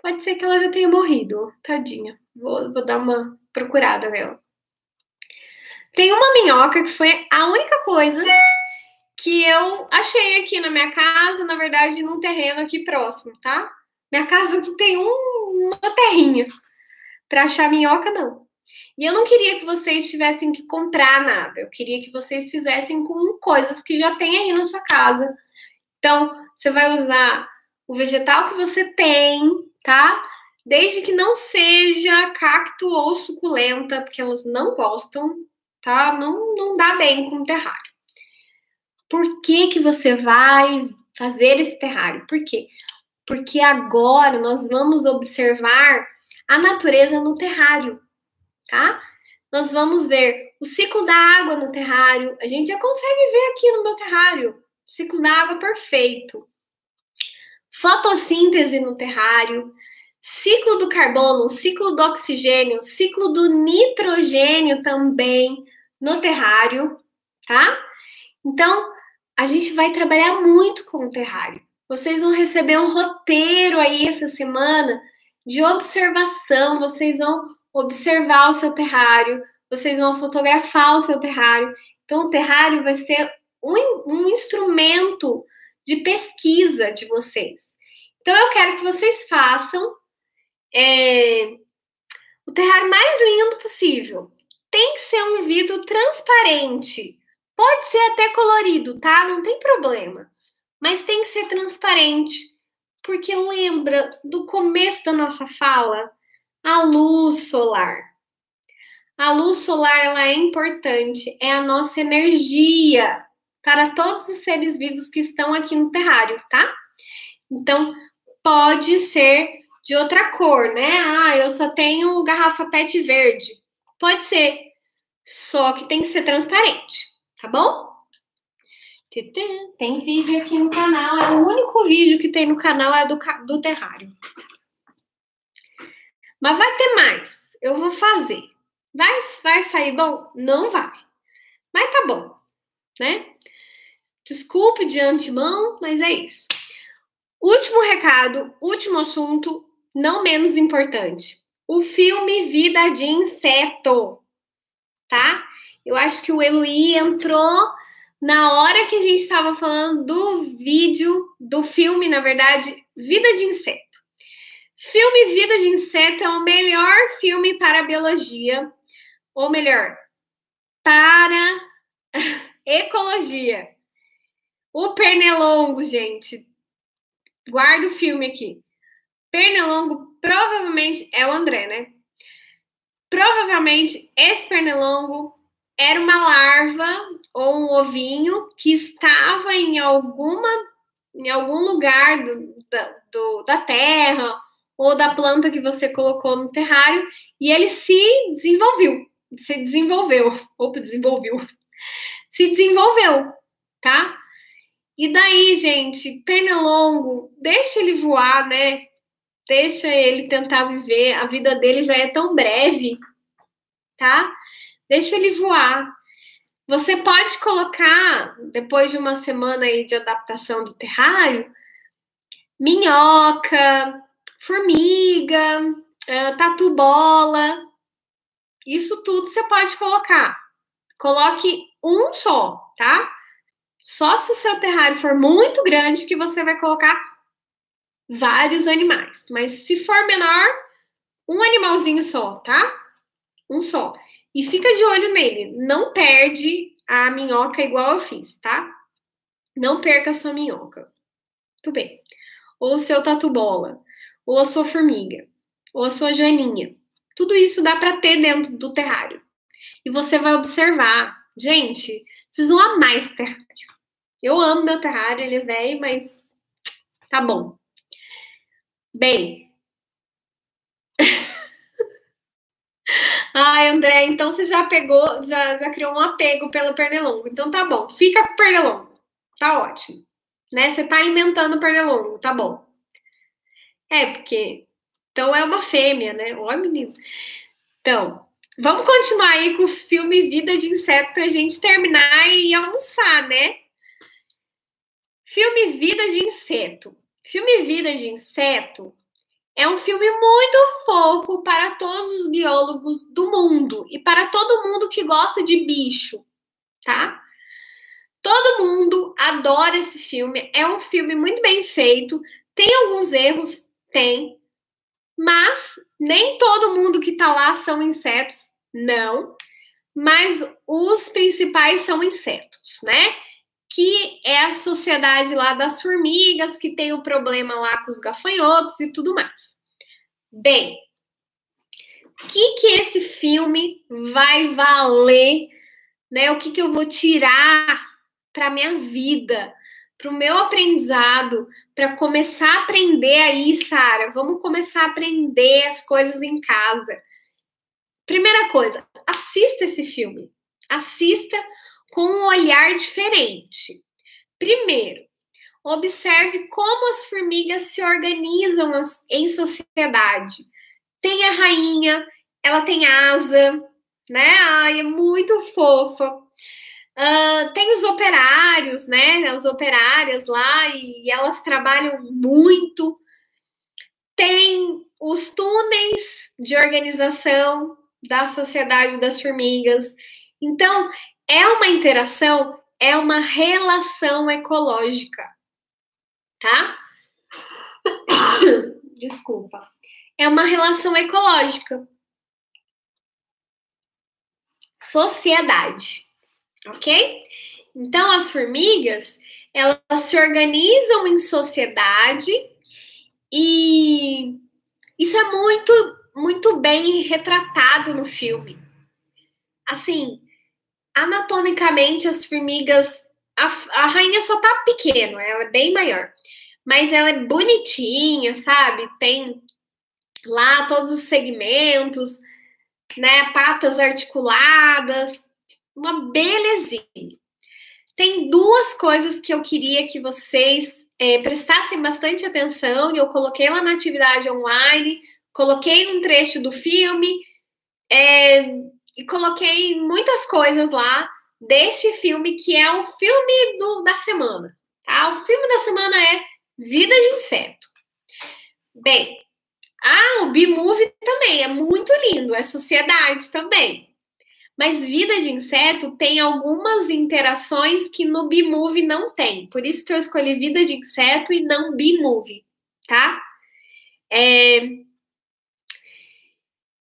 Pode ser que ela já tenha morrido, tadinha. Vou dar uma procurada nela. Tem uma minhoca que foi a única coisa que eu achei aqui na minha casa, na verdade, num terreno aqui próximo, tá? Minha casa aqui tem uma terrinha. Pra achar minhoca, não. E eu não queria que vocês tivessem que comprar nada. Eu queria que vocês fizessem com coisas que já tem aí na sua casa. Então, você vai usar o vegetal que você tem, tá? Desde que não seja cacto ou suculenta, porque elas não gostam, tá? Não dá bem com terrário. Por que você vai fazer esse terrário? Por quê? Porque agora nós vamos observar a natureza no terrário, tá? Nós vamos ver o ciclo da água no terrário. A gente já consegue ver aqui no meu terrário. O ciclo da água perfeito. Fotossíntese no terrário. Ciclo do carbono, ciclo do oxigênio, ciclo do nitrogênio também no terrário, tá? Então, a gente vai trabalhar muito com o terrário. Vocês vão receber um roteiro aí essa semana de observação. Vocês vão observar o seu terrário, vocês vão fotografar o seu terrário. Então, o terrário vai ser um instrumento de pesquisa de vocês. Então, eu quero que vocês façam o terrário mais lindo possível. Tem que ser um vidro transparente. Pode ser até colorido, tá? Não tem problema. Mas tem que ser transparente. Porque lembra do começo da nossa fala? A luz solar. A luz solar, ela é importante. É a nossa energia para todos os seres vivos que estão aqui no terrário, tá? Então, pode ser de outra cor, né? Eu só tenho garrafa PET verde. Pode ser. Só que tem que ser transparente, tá bom? Tem vídeo aqui no canal. É o único vídeo que tem no canal é do terrário. Mas vai ter mais. Eu vou fazer. Vai sair bom? Não vai. Mas tá bom, né? Desculpe de antemão, mas é isso. Último recado, último assunto, não menos importante. O filme Vida de Inseto, tá? Eu acho que o Eloy entrou na hora que a gente estava falando do filme, na verdade, Vida de Inseto. Filme Vida de Inseto é o melhor filme para biologia, ou melhor, para ecologia. O Pernilongo, gente. Guarda o filme aqui. Pernilongo provavelmente é o André, né? Provavelmente esse pernilongo era uma larva ou um ovinho que estava em algum lugar da terra ou da planta que você colocou no terrário e ele se desenvolveu, tá? E daí, gente, pernilongo, deixa ele voar, né? Deixa ele tentar viver, a vida dele já é tão breve, tá? Deixa ele voar. Você pode colocar, depois de uma semana aí de adaptação do terrário, minhoca, formiga, tatu-bola, isso tudo você pode colocar. Coloque um só, tá? Só se o seu terrário for muito grande que você vai colocar vários animais. Mas se for menor, um animalzinho só, tá? Um só. E fica de olho nele. Não perde a minhoca igual eu fiz, tá? Não perca a sua minhoca. Muito bem. Ou o seu tatu-bola. Ou a sua formiga. Ou a sua joaninha. Tudo isso dá para ter dentro do terrário. E você vai observar. Gente, vocês vão amar esse terrário. Eu amo meu terrário, ele é velho, mas tá bom. Bem. Ai, André, então você já pegou, já criou um apego pelo pernilongo. Então tá bom, fica com o pernilongo. Tá ótimo. Né? Você tá alimentando o pernilongo, tá bom. Porque então é uma fêmea, né? Ó, menino. Então, vamos continuar aí com o filme Vida de Inseto pra gente terminar e almoçar, né? Filme Vida de Inseto. Filme Vida de Inseto é um filme muito fofo para todos os biólogos do mundo e para todo mundo que gosta de bicho, tá? Todo mundo adora esse filme. É um filme muito bem feito. Tem alguns erros? Tem. Mas nem todo mundo que tá lá são insetos, não. Mas os principais são insetos, né? Que é a sociedade lá das formigas, que tem o problema lá com os gafanhotos e tudo mais. Bem, o que esse filme vai valer, né? O que eu vou tirar para minha vida, para o meu aprendizado, para começar a aprender aí, Sara. Vamos começar a aprender as coisas em casa. Primeira coisa, assista esse filme. Assista com um olhar diferente. Primeiro, observe como as formigas se organizam em sociedade. Tem a rainha, ela tem asa, né? Ai, é muito fofa. Tem os operários, né? As operárias lá, e elas trabalham muito. Tem os túneis de organização da sociedade das formigas. Então, é uma interação, é uma relação ecológica, tá? Desculpa. É uma relação ecológica. Sociedade, ok? Então, as formigas, elas se organizam em sociedade e isso é muito, muito bem retratado no filme. Assim, anatomicamente, as formigas, a rainha só tá pequena, ela é bem maior, mas ela é bonitinha, sabe? Tem lá todos os segmentos, né? Patas articuladas, uma belezinha. Tem duas coisas que eu queria que vocês prestassem bastante atenção e eu coloquei lá na atividade online coloquei um trecho do filme e coloquei muitas coisas lá deste filme, que é o filme da semana. Tá? O filme da semana é Vida de Inseto. Bem, o B-Movie também é muito lindo, é sociedade também. Mas Vida de Inseto tem algumas interações que no B-Movie não tem. Por isso que eu escolhi Vida de Inseto e não B-Movie, tá?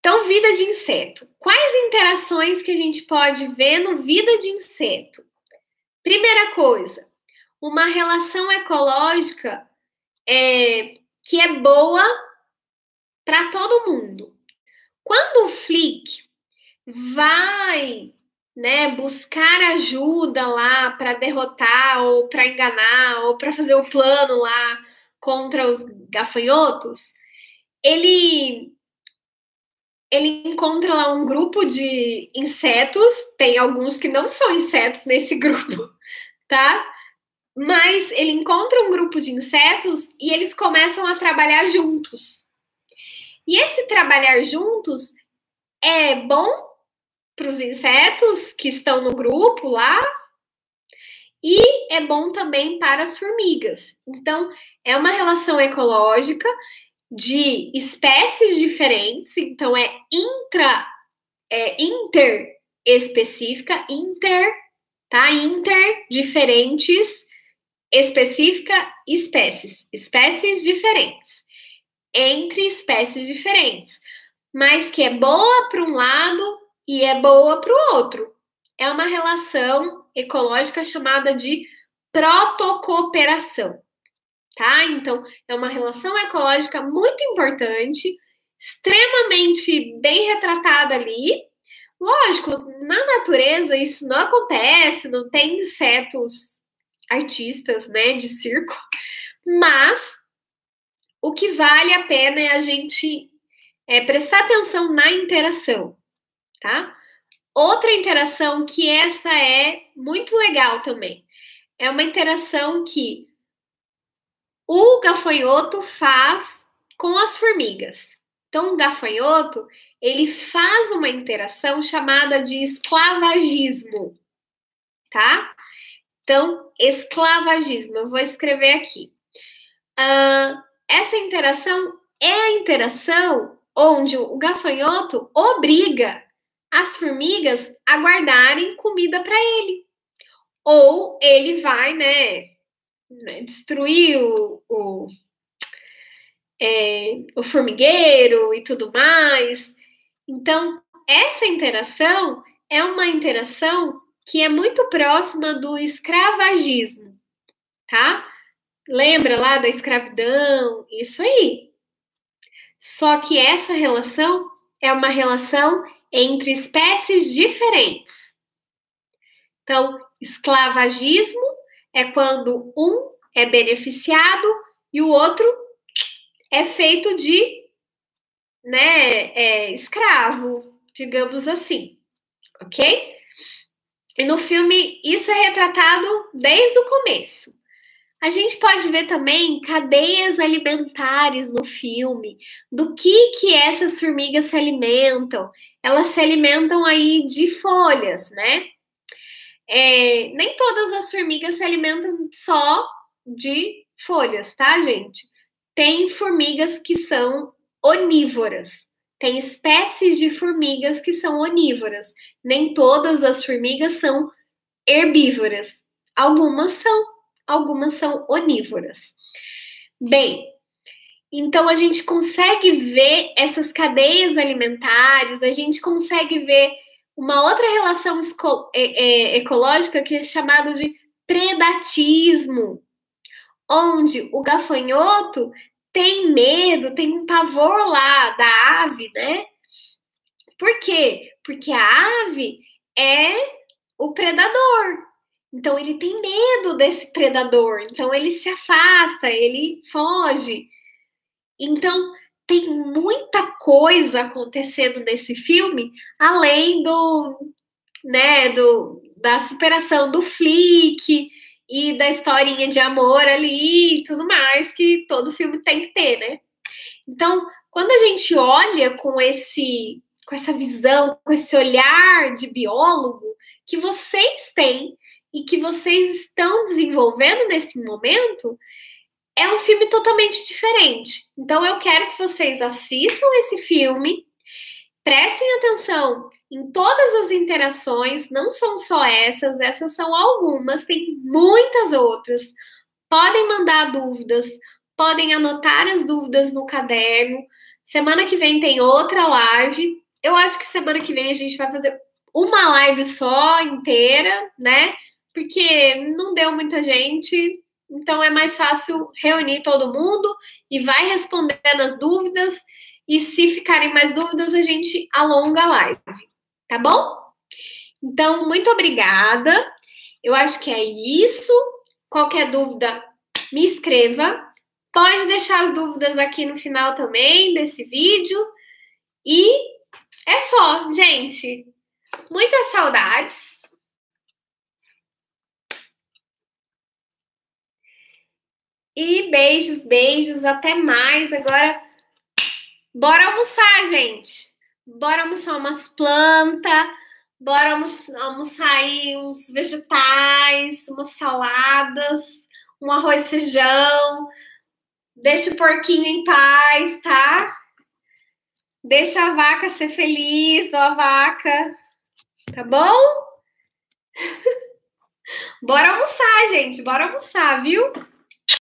Então, Vida de Inseto. Quais interações que a gente pode ver no Vida de Inseto? Primeira coisa, uma relação ecológica que é boa para todo mundo. Quando o Flick vai, né, buscar ajuda lá para derrotar ou para enganar ou para fazer o plano lá contra os gafanhotos, ele encontra lá um grupo de insetos, tem alguns que não são insetos nesse grupo, tá? Mas ele encontra um grupo de insetos e eles começam a trabalhar juntos. E esse trabalhar juntos é bom para os insetos que estão no grupo lá e é bom também para as formigas. Então, é uma relação ecológica de espécies diferentes, então é interespecífica, tá? Inter, diferentes, específica, espécies diferentes, entre espécies diferentes, mas que é boa para um lado e é boa para o outro. É uma relação ecológica chamada de protocooperação. Tá? Então, é uma relação ecológica muito importante, extremamente bem retratada ali. Lógico, na natureza isso não acontece, não tem insetos artistas, né, de circo, mas o que vale a pena é a gente prestar atenção na interação, tá? Outra interação que essa é muito legal também, é uma interação que o gafanhoto faz com as formigas. Então, o gafanhoto, ele faz uma interação chamada de esclavagismo, tá? Então, esclavagismo, eu vou escrever aqui. Essa interação é a interação onde o gafanhoto obriga as formigas a guardarem comida para ele. Ou ele vai, destruir o formigueiro e tudo mais. Então, essa interação é uma interação que é muito próxima do escravagismo, tá? Lembra lá da escravidão? Isso aí. Só que essa relação é uma relação entre espécies diferentes. Então, esclavagismo é quando um é beneficiado e o outro é feito de, escravo, digamos assim, ok? E no filme isso é retratado desde o começo. A gente pode ver também cadeias alimentares no filme, do que essas formigas se alimentam. Elas se alimentam aí de folhas, né? Nem todas as formigas se alimentam só de folhas, tá, gente? Tem formigas que são onívoras. Tem espécies de formigas que são onívoras. Nem todas as formigas são herbívoras. Algumas são onívoras. Bem, então a gente consegue ver essas cadeias alimentares, a gente consegue ver uma outra relação ecológica que é chamada de predatismo, onde o gafanhoto tem medo, tem um pavor lá da ave, né? Por quê? Porque a ave é o predador. Então, ele tem medo desse predador. Então, ele se afasta, ele foge. Então, tem muita coisa acontecendo nesse filme, além da superação do Flick e da historinha de amor ali e tudo mais que todo filme tem que ter, né? Então, quando a gente olha com essa visão, com esse olhar de biólogo que vocês têm e que vocês estão desenvolvendo nesse momento, é um filme totalmente diferente. Então eu quero que vocês assistam esse filme, prestem atenção em todas as interações, não são só essas são algumas, tem muitas outras. Podem mandar dúvidas, podem anotar as dúvidas no caderno. Semana que vem tem outra live. Eu acho que semana que vem a gente vai fazer uma live só inteira, né? Porque não deu muita gente, então é mais fácil reunir todo mundo e vai respondendo as dúvidas. E se ficarem mais dúvidas, a gente alonga a live, tá bom? Então, muito obrigada. Eu acho que é isso. Qualquer dúvida, me escreva. Pode deixar as dúvidas aqui no final também desse vídeo. E é só, gente. Muitas saudades. E beijos, beijos. Até mais. Agora, bora almoçar, gente. Bora almoçar umas plantas. Bora almoçar aí uns vegetais, umas saladas, um arroz, feijão. Deixa o porquinho em paz, tá? Deixa a vaca ser feliz, ó a vaca. Tá bom? Bora almoçar, gente. Bora almoçar, viu?